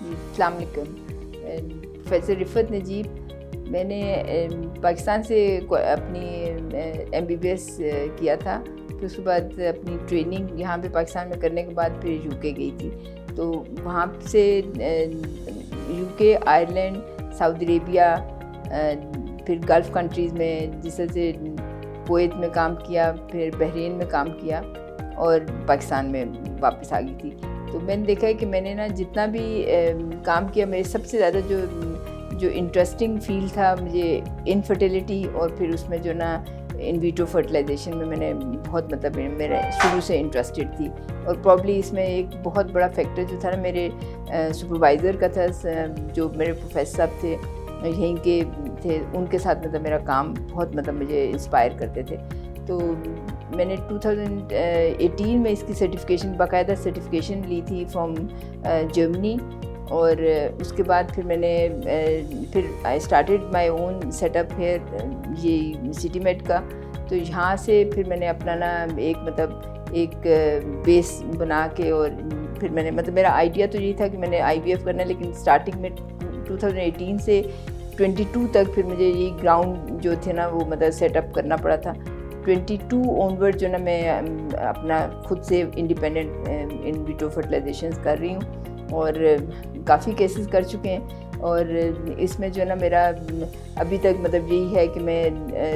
अस्सलाम वालेकुम। प्रोफेसर रिफ़त नजीब, मैंने पाकिस्तान से अपनी MBBS किया था। फिर उसके बाद अपनी ट्रेनिंग यहाँ पे पाकिस्तान में करने के बाद फिर UK गई थी। तो वहाँ से UK, आयरलैंड, सऊदी अरेबिया, फिर गल्फ़ कंट्रीज़ में जिस तरह से कुवैत में काम किया, फिर बहरीन में काम किया और पाकिस्तान में वापस आ गई थी। तो मैंने देखा है कि मैंने ना जितना भी काम किया, मेरे सबसे ज़्यादा जो इंटरेस्टिंग फील्ड था मुझे इनफर्टिलिटी, और फिर उसमें जो ना इन विट्रो फर्टिलाइजेशन में मैंने बहुत मतलब मेरा शुरू से इंटरेस्टेड थी। और प्रॉब्ली इसमें एक बहुत बड़ा फैक्टर जो था ना मेरे सुपरवाइज़र का था, जो मेरे प्रोफेसर साहब थे यहीं के थे, उनके साथ मतलब मेरा काम बहुत मतलब मुझे इंस्पायर करते थे। तो मैंने 2018 में इसकी सर्टिफिकेशन, बाकायदा सर्टिफिकेशन ली थी फ्रॉम जर्मनी। और उसके बाद फिर मैंने फिर I started my own setup here, ये सिटी मेड का। तो यहाँ से फिर मैंने अपना ना एक बेस बना के, और फिर मैंने मतलब मेरा आइडिया तो यही था कि मैंने IVF करना है, लेकिन स्टार्टिंग में 2018 से 22 तक फिर मुझे ये ग्राउंड जो थे ना वो मतलब सेटअप करना पड़ा था। 22 ऑनवर्ड जो ना मैं अपना खुद से इंडिपेंडेंट इन विट्रो फर्टिलाइजेशन कर रही हूँ, और काफ़ी केसेस कर चुके हैं। और इसमें जो ना मेरा अभी तक मतलब यही है कि मैं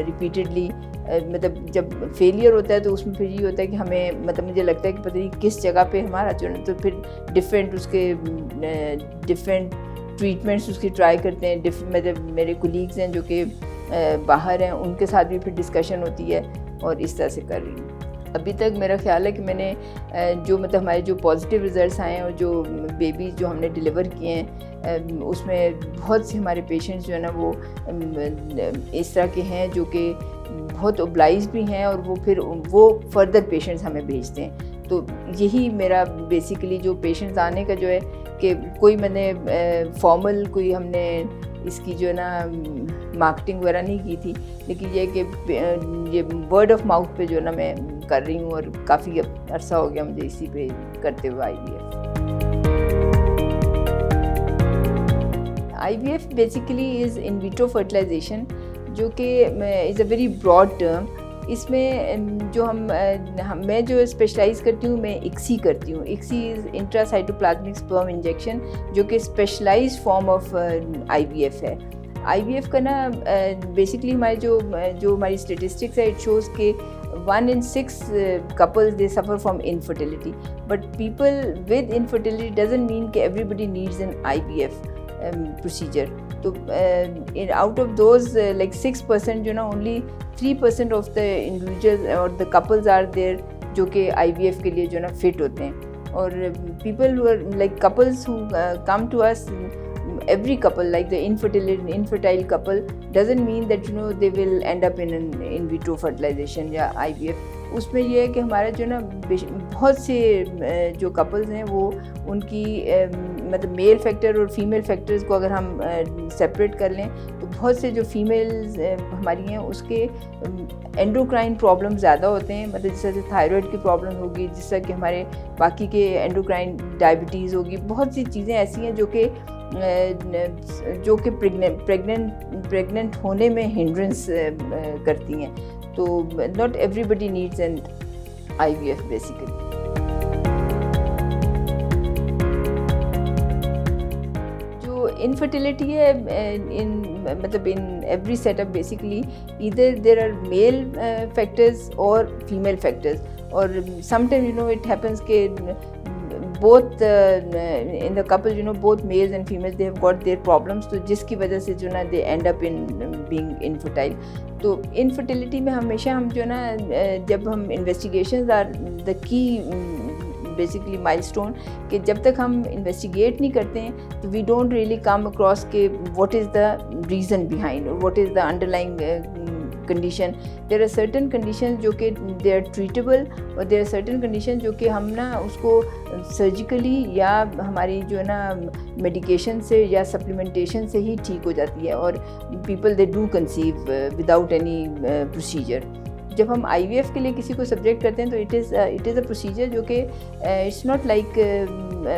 रिपीटेडली मतलब जब फेलियर होता है तो उसमें फिर ये होता है कि हमें मतलब मुझे लगता है कि पता नहीं किस जगह पे हमारा जो ना, तो फिर डिफरेंट ट्रीटमेंट्स उसकी ट्राई करते हैं। मतलब मेरे कोलीग्स हैं जो कि बाहर हैं, उनके साथ भी फिर डिस्कशन होती है, और इस तरह से कर रही हूँ। अभी तक मेरा ख्याल है कि मैंने जो मतलब हमारे जो पॉजिटिव रिज़ल्ट्स आए हैं और जो बेबी जो हमने डिलीवर किए हैं, उसमें बहुत से हमारे पेशेंट्स जो है ना वो इस तरह के हैं जो कि बहुत ओब्लाइज भी हैं, और वो फर्दर पेशेंट्स हमें भेजते हैं। तो यही मेरा बेसिकली जो पेशेंट्स आने का जो है कि कोई मैंने फॉर्मल कोई हमने इसकी जो है ना मार्केटिंग वगैरह नहीं की थी, लेकिन ये कि ये वर्ड ऑफ माउथ पे जो है ना मैं कर रही हूँ, और काफ़ी अरसा हो गया मुझे इसी पे करते हुए IVF basically is in vitro fertilisation, जो कि is a very broad term. इसमें जो मैं जो स्पेशलाइज़ करती हूँ, मैं ICSI करती हूँ। ICSI is intracytoplasmic sperm injection, जो कि स्पेशलाइज्ड फॉर्म ऑफ IVF है। IVF का ना बेसिकली हमारे जो हमारी स्टेटिस्टिक्स है, इट शोज़ के 1 in 6 couples they suffer from infertility, but people with infertility doesn't mean कि everybody needs an IVF procedure. तो out of those like 6% जो ना only 3% of the individuals or the couples are there जो कि IVF के लिए जो ना fit होते हैं। और people who are like couples who come to us, every couple like the infertile couple doesn't mean that they will end up in an in vitro fertilization या IVF। उसमें ये है कि हमारा जो ना बहुत से जो कपल्स हैं वो उनकी मतलब मेल फैक्टर और फीमेल फैक्टर्स को अगर हम सेपरेट कर लें, तो बहुत से जो फीमेल्स हमारी हैं उसके एंडोक्राइन प्रॉब्लम ज़्यादा होते हैं। मतलब जिस तरह से थायराइड की प्रॉब्लम होगी, जिस तरह कि हमारे बाकी के एंडोक्राइन डायबिटीज़ होगी, बहुत सी चीज़ें ऐसी हैं जो कि प्रेग्नेंट होने में हिंड्रेंस करती हैं। तो not everybody needs an IVF basically. जो इनफर्टिलिटी है मतलब in every setup basically either there are male factors और फीमेल फैक्टर्स, और समटाइम इट हैपन्स के both in the couple both males and females they have got their problems, तो जिसकी वजह से जो ना they end up in being infertile। तो infertility में हमेशा हम जो ना जब हम investigations are the key basically milestone, कि जब तक हम investigate नहीं करते हैं तो we don't really come across के what is the reason behind or what is the underlying condition। there are certain conditions जो कि they are treatable, और there are certain conditions जो कि हम ना उसको सर्जिकली या हमारी जो है ना मेडिकेशन से या सप्लीमेंटेशन से ही ठीक हो जाती है, और people they do conceive without any procedure। जब हम IVF के लिए किसी को सब्जेक्ट करते हैं तो इट इज़ अ प्रोसीजर जो कि इट्स नॉट लाइक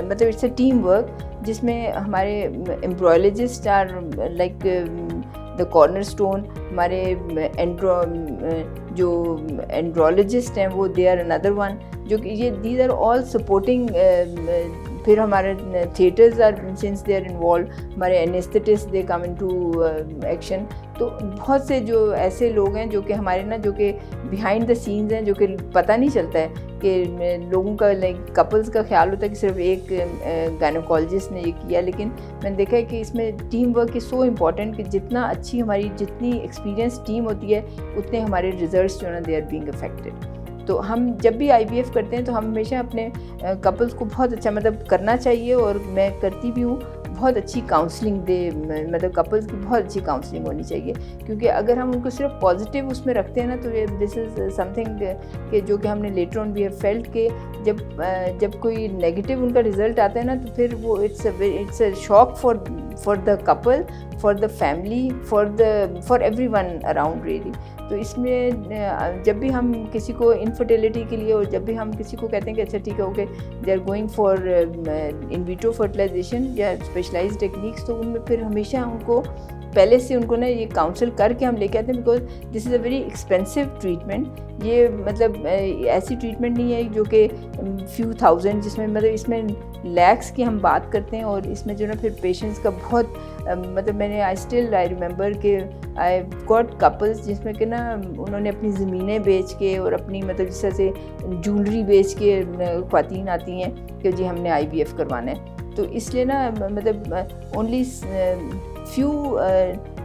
मतलब इट्स अ टीम वर्क, जिसमें हमारे एम्ब्रॉयलॉजिस्ट आर लाइक द कॉर्नरस्टोन, हमारे जो एंड्रोलॉजिस्ट हैं वो दे आर अनदर वन, जो कि ये दीज आर ऑल सपोर्टिंग। फिर हमारे theatres are since they are involve, हमारे anaesthetist they come into action. तो बहुत से जो ऐसे लोग हैं जो कि हमारे ना, जो कि बिहाइंड द सीन्स हैं, जो कि पता नहीं चलता है कि लोगों का लाइक कपल्स का ख्याल होता है कि सिर्फ एक गायनोकोलॉजिस्ट ने ये किया, लेकिन मैंने देखा है कि इसमें team work is so important कि जितना अच्छी हमारी जितनी एक्सपीरियंस टीम होती है उतने हमारे रिजल्ट्स जो है ना दे आर बीइंग अफेक्टेड। तो हम जब भी IVF करते हैं तो हम हमेशा अपने कपल्स को बहुत अच्छा मतलब करना चाहिए, और मैं करती भी हूँ, बहुत अच्छी काउंसलिंग दे, मतलब कपल्स की बहुत अच्छी काउंसलिंग होनी चाहिए। क्योंकि अगर हम उनको सिर्फ पॉजिटिव उसमें रखते हैं ना, तो ये दिस इज़ समथिंग कि जो कि हमने later on we have felt के जब कोई नेगेटिव उनका रिजल्ट आता है ना, तो फिर वो it's a shock for the couple, for the family, for everyone around really. तो इसमें जब भी हम किसी को इनफर्टिलिटी के लिए, और जब भी हम किसी को कहते हैं कि अच्छा ठीक है okay they are going for in vitro fertilisation या स्पेशलाइज्ड टेक्निक्स, तो उनमें फिर हमेशा उनको पहले से उनको ना ये काउंसल करके हम लेके आते हैं, because this is a very expensive treatment. ये मतलब ऐसी ट्रीटमेंट नहीं है जो कि फ्यू थाउजेंड, जिसमें मतलब इसमें लैक्स की हम बात करते हैं, और इसमें जो ना फिर पेशेंट्स का बहुत मतलब मैंने आई रिमेंबर कि आई गॉट कपल्स जिसमें कि ना उन्होंने अपनी ज़मीनें बेच के और अपनी मतलब जिस तरह से ज्वेलरी बेच के ख्वातीन आती हैं कि जी हमने IVF करवाना है। तो इसलिए ना मतलब only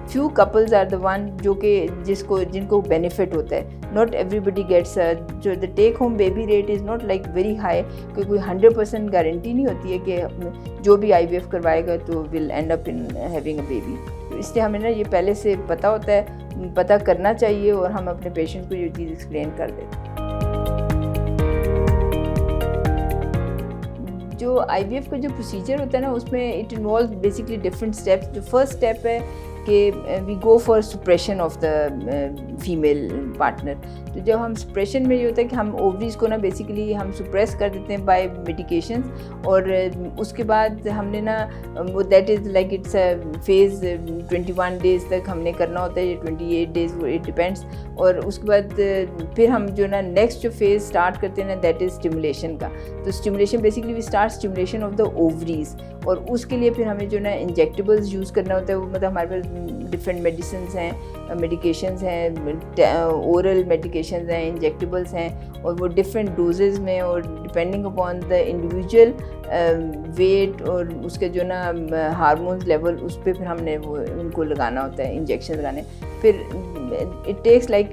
few couples are the one जो कि जिनको बेनिफिट होता है। नॉट एवरीबडी गेट्स जो the take home baby rate is not like very high, क्योंकि कोई 100% गारंटी नहीं होती है कि जो भी IVF करवाएगा तो will and up in having a baby. तो इसलिए हमें ना ये पहले से पता होता है, पता करना चाहिए, और हम अपने पेशेंट को ये चीज़ एक्सप्लेन कर देते हैं। जो IVF का जो प्रोसीजर होता है ना, उसमें it involve basically different steps. जो फर्स्ट स्टेप है कि we go for suppression of the female partner. तो जब हम सुप्रेशन में ये होता है कि हम ओवरीज को ना बेसिकली हम सुप्रेस कर देते हैं बाय मेडिकेशंस, और उसके बाद हमने ना वो that is like it's a phase 21 days तक हमने करना होता है, 28 डेज़, इट डिपेंड्स। और उसके बाद फिर हम जो ना नेक्स्ट जो फेज़ स्टार्ट करते हैं ना, दैट इज़ स्टिमुलेशन का। तो stimulation basically we start stimulation of the ovaries, और उसके लिए फिर हमें जो ना इंजेक्टेबल्स यूज़ करना होता है। वो मतलब हमारे पास डिफरेंट मेडिसिन्स हैं, मेडिकेशंस हैं, ओरल मेडिकेशंस हैं, इंजेक्टेबल्स हैं, और वो डिफरेंट डोजेज़ में, और depending upon the individual weight और उसके जो ना हार्मोन्स लेवल, उस पर फिर हमने वो उनको लगाना होता है, इंजेक्शन लगाने। फिर it takes like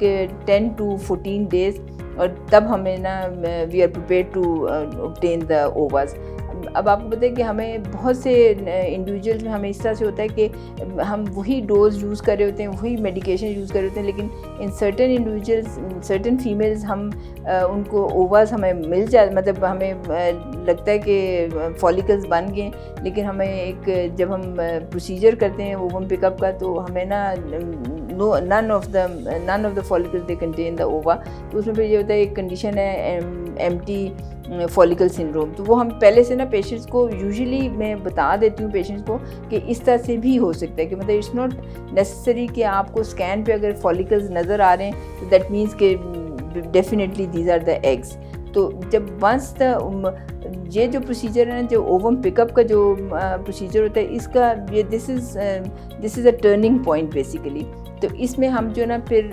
10 to 14 days, और तब हमें ना we are prepared to obtain the ovas. अब आपको पता है कि हमें बहुत से इंडिविजुअल्स में हमें इस तरह से होता है कि हम वही डोज यूज़ कर रहे होते हैं, वही मेडिकेशन यूज़ कर रहे होते हैं, लेकिन in certain individuals, certain females हम उनको ओवास हमें मिल जाए, मतलब हमें लगता है कि फॉलिकल्स बन गए, लेकिन हमें एक जब हम प्रोसीजर करते हैं ओवम पिकअप का, तो हमें ना none of the follicles they contain the ova. तो उसमें फिर ये होता है एक कंडीशन है एम्प्टी फॉलिकल सिंड्रोम। तो वो हम पहले से ना पेशेंट्स को यूजुअली मैं बता देती हूँ पेशेंट्स को कि इस तरह से भी हो सकता है, कि मतलब इट्स नॉट नेसेसरी कि आपको स्कैन पे अगर फॉलिकल्स नज़र आ रहे हैं तो दैट मीन्स कि definitely these are the eggs. तो जब वंस ये जो प्रोसीजर है ना, जो ओवम पिकअप का जो प्रोसीजर होता है, इसका ये this is a turning point basically. तो इसमें हम जो ना फिर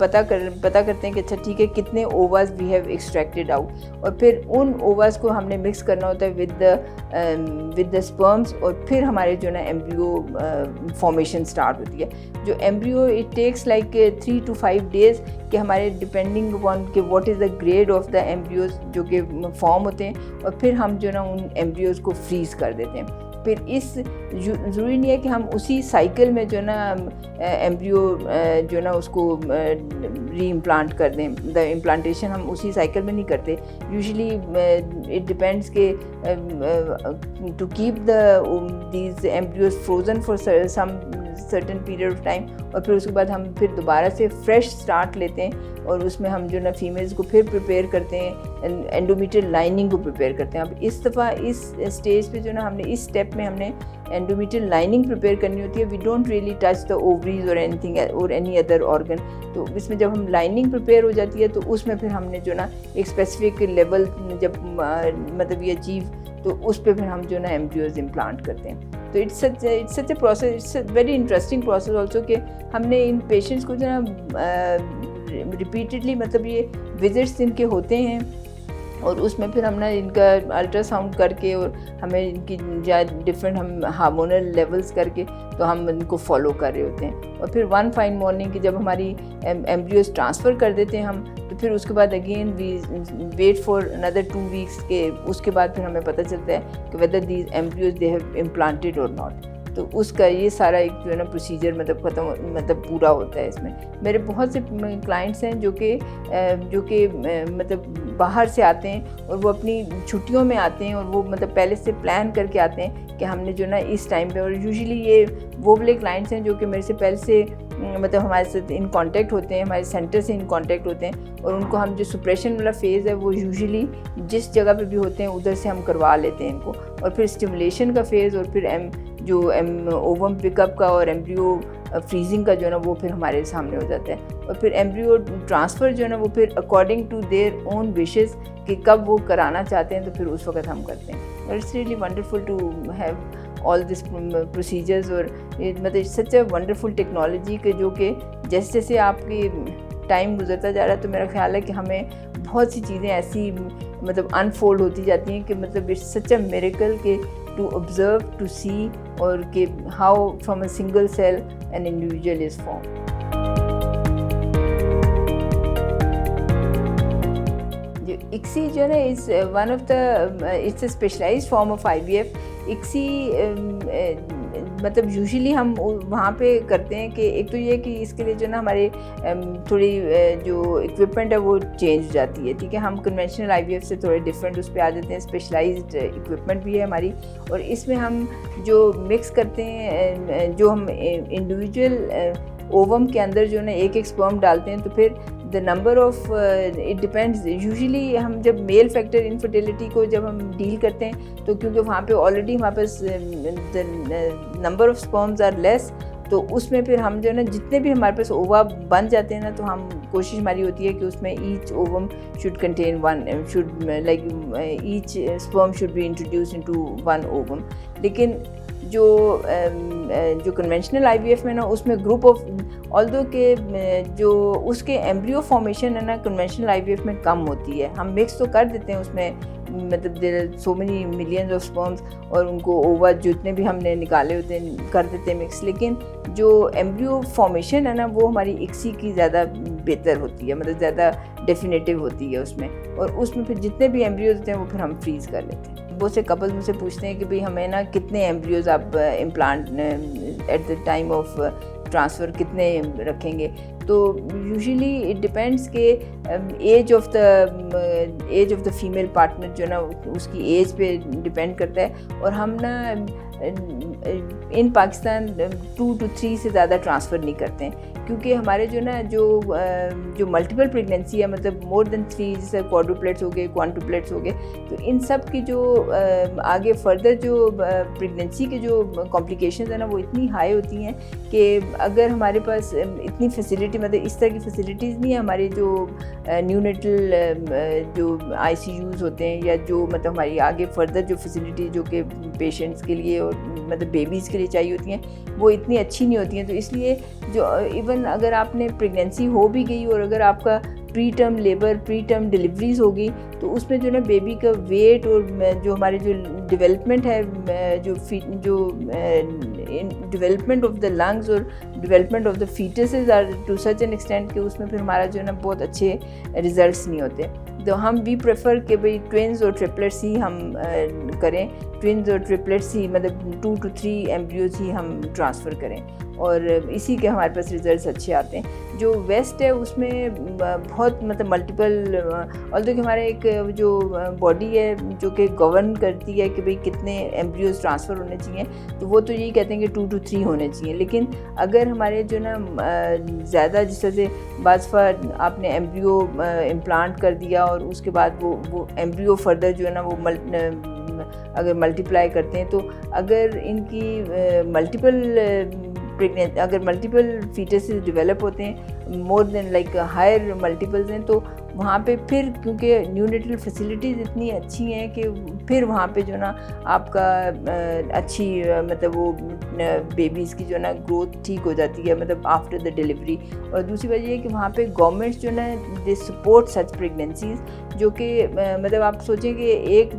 पता करते हैं कि अच्छा ठीक है कितने ओवास वी हैव एक्सट्रैक्टेड आउट, और फिर उन ओवास को हमने मिक्स करना होता है विद द स्पर्म्स, और फिर हमारे जो ना एम्ब्रियो फॉर्मेशन स्टार्ट होती है। जो embryo it takes like 3 to 5 days कि हमारे डिपेंडिंग अपॉन कि what is the grade of the embryos जो कि फॉर्म होते हैं, और फिर हम जो ना उन एम्ब्रियोज को फ्रीज़ कर देते हैं। फिर इस ज़रूरी नहीं है कि हम उसी साइकिल में जो ना एम्ब्रियो जो ना उसको री इम्प्लांट कर दें। द इम्प्लांटेशन हम उसी साइकिल में नहीं करते। यूजुअली इट डिपेंड्स के to keep these embryos frozen for certain period of time, और फिर उसके बाद हम फिर दोबारा से फ्रेश स्टार्ट लेते हैं और उसमें हम जो ना फीमेल्स को फिर प्रिपेयर करते हैं, एंडोमेट्रियल लाइनिंग को प्रिपेयर करते हैं। अब इस दफ़ा इस स्टेज पे जो ना हमने इस स्टेप में हमने एंडोमेट्रियल लाइनिंग प्रिपेयर करनी होती है। We don't really touch the ovaries और एनीथिंग और एनी अदर ऑर्गन। तो इसमें जब हम लाइनिंग प्रिपेयर हो जाती है तो उसमें फिर हमने जो ना एक स्पेसिफिक लेवल जब मतलब ये अचीव, तो उस पर फिर हम जो ना एम्ब्रियोज इम्प्लांट करते हैं। तो it's such a process, it's a very interesting process also कि हमने इन पेशेंट्स को जो ना रिपीटेडली मतलब ये विजिट्स इनके होते हैं और उसमें फिर हमने इनका अल्ट्रासाउंड करके और हमें इनकी डिफरेंट हम हार्मोनल लेवल्स करके तो हम इनको फॉलो कर रहे होते हैं। और फिर वन फाइन मॉर्निंग की जब हमारी एम्ब्रियोज ट्रांसफ़र कर देते हैं हम, तो फिर उसके बाद again we wait for another 2 weeks के उसके बाद फिर हमें पता चलता है कि whether these embryos they have implanted और नॉट। तो उसका ये सारा एक जो है ना प्रोसीजर मतलब पूरा होता है। इसमें मेरे बहुत से क्लाइंट्स हैं जो कि मतलब बाहर से आते हैं और वो अपनी छुट्टियों में आते हैं और वो मतलब पहले से प्लान करके आते हैं कि हमने जो ना इस टाइम पे, और यूजुअली ये वो वाले क्लाइंट्स हैं जो कि मेरे से पहले से मतलब हमारे साथ इन कांटेक्ट होते हैं, हमारे सेंटर से इन कांटेक्ट होते हैं, और उनको हम जो सुप्रेशन वाला फेज़ है वो यूजुअली जिस जगह पे भी होते हैं उधर से हम करवा लेते हैं इनको। और फिर स्टिमुलेशन का फेज़ और फिर जो ओवम पिकअप का और एम्ब्रियो फ्रीजिंग का जो है ना वो फिर हमारे सामने हो जाता है। और फिर एम्ब्रियो ट्रांसफ़र जो है ना वो फिर according to their own wishes कि कब वो कराना चाहते हैं तो फिर उस वक्त हम करते हैं। और it's really wonderful to have all this procedures. और मतलब सच ए वंडरफुल टेक्नोलॉजी के जो कि जैसे जैसे आपकी टाइम गुजरता जा रहा है तो मेरा ख्याल है कि हमें बहुत सी चीज़ें ऐसी मतलब अनफोल्ड होती जाती हैं कि मतलब इट्स सच ए मिरेकल के टू ऑब्जर्व टू सी और कि how from a single cell an individual is form. जो ICSI जो है ना is one of the it's a specialised form of IVF। ICSI मतलब यूजुअली हम वहाँ पे करते हैं कि एक तो ये कि इसके लिए जो ना हमारे थोड़ी जो इक्विपमेंट है वो चेंज हो जाती है, ठीक है। हम कन्वेंशनल IVF से थोड़े डिफरेंट उस पर आ जाते हैं, स्पेशलाइज्ड इक्विपमेंट भी है हमारी। और इसमें हम जो मिक्स करते हैं, जो हम इंडिविजुअल ओवम के अंदर जो ना एक स्पर्म डालते हैं, तो फिर the number of it depends. Usually हम जब मेल फैक्टर इनफर्टिलिटी को जब हम डील करते हैं तो क्योंकि वहाँ पे ऑलरेडी हमारे पास the number of sperms are less, तो उसमें फिर हम जो है ना जितने भी हमारे पास ओवा बन जाते हैं ना, तो हम कोशिश हमारी होती है कि उसमें each ovum should contain one should like each sperm should be introduce into one ovum. लेकिन जो कन्वेंशनल IVF में ना उसमें ग्रुप ऑफ ऑल्दो के जो उसके एम्ब्रियो फॉर्मेशन है ना कन्वेंशनल IVF में कम होती है। हम मिक्स तो कर देते हैं उसमें मतलब there so many millions of sperms और उनको ओवा जितने भी हमने निकाले होते हैं कर देते हैं मिक्स, लेकिन जो एम्ब्रियो फॉर्मेशन है ना वो हमारी ICSI की ज़्यादा बेहतर होती है, मतलब ज़्यादा डेफिनेटिव होती है उसमें। और उसमें फिर जितने भी एम्ब्रियोज होते हैं वो फिर हम फ्रीज़ कर लेते हैं। बहुत से कपल्स मुझसे पूछते हैं कि भाई हमें ना कितने एम्ब्रियोज आप implant at the time of transfer कितने रखेंगे। तो यूजुअली इट डिपेंड्स के age of the female partner जो ना उसकी एज पे डिपेंड करता है। और हम ना इन पाकिस्तान 2 to 3 से ज़्यादा ट्रांसफ़र नहीं करते हैं, क्योंकि हमारे जो ना जो मल्टीपल प्रेगनेंसी है मतलब मोर देन 3 जैसे क्वाड्रुप्लेट्स हो गए, क्वांटुप्लेट्स हो गए, तो इन सब की जो आगे फर्दर जो प्रेगनेंसी के जो कॉम्प्लिकेशंस है ना वो इतनी हाई होती हैं कि अगर हमारे पास इतनी फैसिलिटी मतलब इस तरह की फैसिलिटीज़ नहीं है, हमारे जो न्यूनेटल जो ICUs होते हैं या जो मतलब हमारी आगे फर्दर जो फैसिलिटी जो कि पेशेंट्स के लिए और मतलब बेबीज़ के लिए चाहिए होती हैं वो इतनी अच्छी नहीं होती हैं। तो इसलिए जो इवन अगर आपने प्रेगनेंसी हो भी गई और अगर आपका pre term labour pre term deliveries होगी तो उसमें जो ना बेबी का वेट और जो हमारे जो डेवलपमेंट है जो डेवलपमेंट ऑफ द लंग्स और development of the fetuses are to such an extent कि उसमें फिर हमारा जो है ना बहुत अच्छे रिजल्ट्स नहीं होते। तो हम भी प्रेफर कि भाई ट्विन्स और ट्रिपलेट्स ही हम करें, ट्विन्स और ट्रिपलेट्स ही मतलब 2 to 3 एम्ब्रियोज ही हम ट्रांसफ़र करें और इसी के हमारे पास रिजल्ट्स अच्छे आते हैं। जो वेस्ट है उसमें बहुत मतलब मल्टीपल ऑल्दो कि हमारे एक जो बॉडी है जो कि गवर्न करती है कि भाई कितने एम्ब्रियोज ट्रांसफ़र होने चाहिए, तो वो तो यही कहते हैं कि 2 to 3 होने चाहिए। लेकिन अगर हमारे जो ना ज़्यादा जिस तरह से बाज़ आपने एम्ब्रियो इम्प्लांट कर दिया और उसके बाद वो एम्ब्रियो फर्दर जो है ना वो अगर मल्टीप्लाई करते हैं, तो अगर इनकी अगर मल्टीपल फीटसेस डेवलप होते हैं, more than like higher multiples हैं, तो वहाँ पे फिर क्योंकि न्यूनेटल फैसिलिटीज़ इतनी अच्छी हैं कि फिर वहाँ पे जो ना आपका अच्छी मतलब वो बेबीज़ की जो ना ग्रोथ ठीक हो जाती है, मतलब आफ्टर द डिलीवरी। और दूसरी वजह ये कि वहाँ पे गवर्नमेंट्स जो ना दे सपोर्ट सच प्रेगनेंसीज़, जो कि मतलब आप सोचें कि एक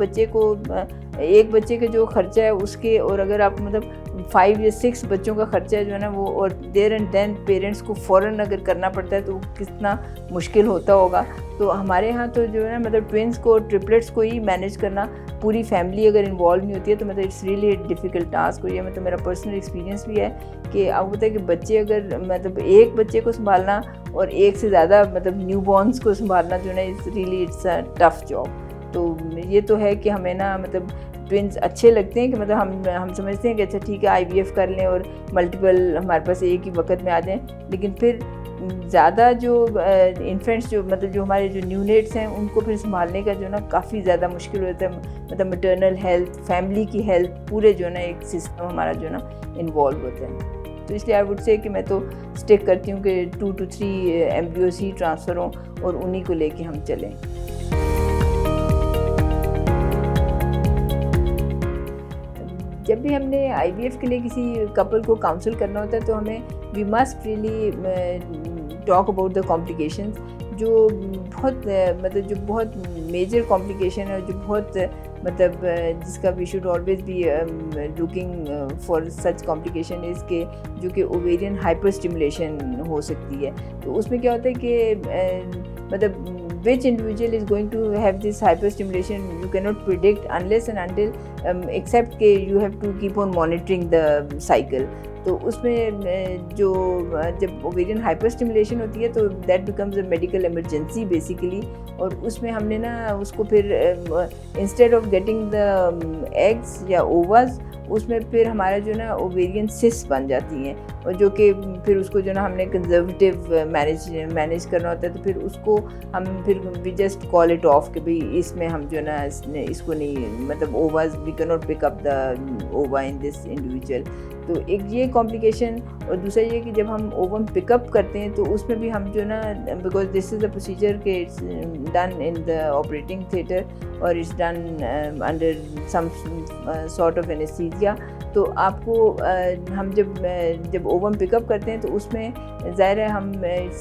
बच्चे का जो खर्चा है उसके, और अगर आप मतलब 5 या 6 बच्चों का खर्चा जो है ना वो, और देयर एंड देन पेरेंट्स को फ़ौरन अगर करना पड़ता है तो कितना मुश्किल होता होगा। तो हमारे यहाँ तो जो है ना मतलब ट्विंस को, ट्रिपलेट्स को ही मैनेज करना, पूरी फैमिली अगर इन्वॉल्व नहीं होती है तो मतलब इट्स रियली डिफ़िकल्ट टास्क। और ये मतलब मेरा पर्सनल एक्सपीरियंस भी है कि आपको पता है कि बच्चे अगर मतलब एक बच्चे को संभालना और एक से ज़्यादा मतलब न्यू बॉर्न्स को संभालना जो है इट्स अ टफ़ जॉब। तो ये तो है कि हमें ना मतलब ट्विंस अच्छे लगते हैं कि मतलब हम समझते हैं कि अच्छा ठीक है IVF कर लें और मल्टीपल हमारे पास एक ही वक्त में आ जाएं, लेकिन फिर ज़्यादा जो इन्फेंट्स जो मतलब जो हमारे जो न्यूनेट्स हैं उनको फिर संभालने का जो ना काफ़ी ज़्यादा मुश्किल होता है। मतलब मैटरनल हेल्थ, फैमिली की हेल्थ, पूरे जो ना एक सिस्टम हमारा जो ना इन्वॉल्व होता है। तो इसलिए आई वुड से कि मैं तो स्टिक करती हूँ कि 2 to 3 एम्ब्रियोज ही ट्रांसफ़र हों और उन्हीं को लेके हम चलें। जब भी हमने IVF के लिए किसी कपल को काउंसिल करना होता है तो हमें we must really talk about the complications, जो बहुत मेजर कॉम्प्लिकेशन है, जो बहुत मतलब जिसका we should always be looking for such complication is के जो कि ओवेरियन हाइपर स्टिमुलेशन हो सकती है। तो उसमें क्या होता है कि मतलब which individual is going to have this hyperstimulation you cannot predict unless and until except कि you have to keep on monitoring the cycle। तो उसमें जो जब ओवेरियन हाइपरस्टिमुलेशन होती है तो that becomes a medical emergency basically, और उसमें हमने ना उसको फिर instead of getting the eggs या ओवाज, उसमें फिर हमारा जो ना ओवेरियन सिस्ट बन जाती हैं, और जो कि फिर उसको जो ना हमने कंजर्वेटिव मैनेज करना होता है। तो फिर उसको हम फिर we just call it off कि भाई इसमें हम जो ना इसको नहीं, मतलब ovas we can not pick up the ova in this individual. तो एक ये कॉम्प्लिकेशन, और दूसरा ये कि जब हम ओवम पिकअप करते हैं तो उसमें भी हम जो ना, because this is a procedure के it's done in the operating theatre और it's done under some sort of anaesthesia. तो आपको हम जब ओवम पिकअप करते हैं तो उसमें ज़ाहिर है हम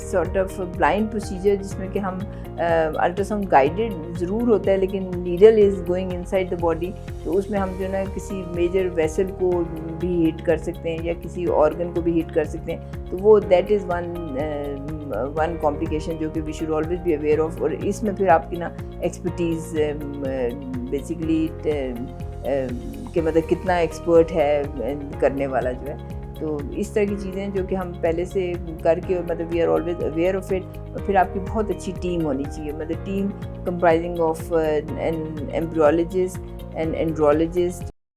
सॉर्ट ऑफ ब्लाइंड प्रोसीजर, जिसमें कि हम अल्ट्रासाउंड गाइडेड ज़रूर होता है लेकिन needle is going inside the body, तो उसमें हम जो ना किसी मेजर वेसल को भी हिट कर सकते हैं या किसी ऑर्गन को भी हिट कर सकते हैं। तो वो दैट इज़ वन कॉम्प्लिकेशन जो कि we should always be aware of. और इसमें फिर आपकी ना एक्सपर्टीज़ बेसिकली कि मतलब कितना एक्सपर्ट है करने वाला जो है। तो इस तरह की चीज़ें जो कि हम पहले से करके, और मतलब we are always aware of it. और फिर आपकी बहुत अच्छी टीम होनी चाहिए, मतलब team comprising of an embryologist, an andrologist,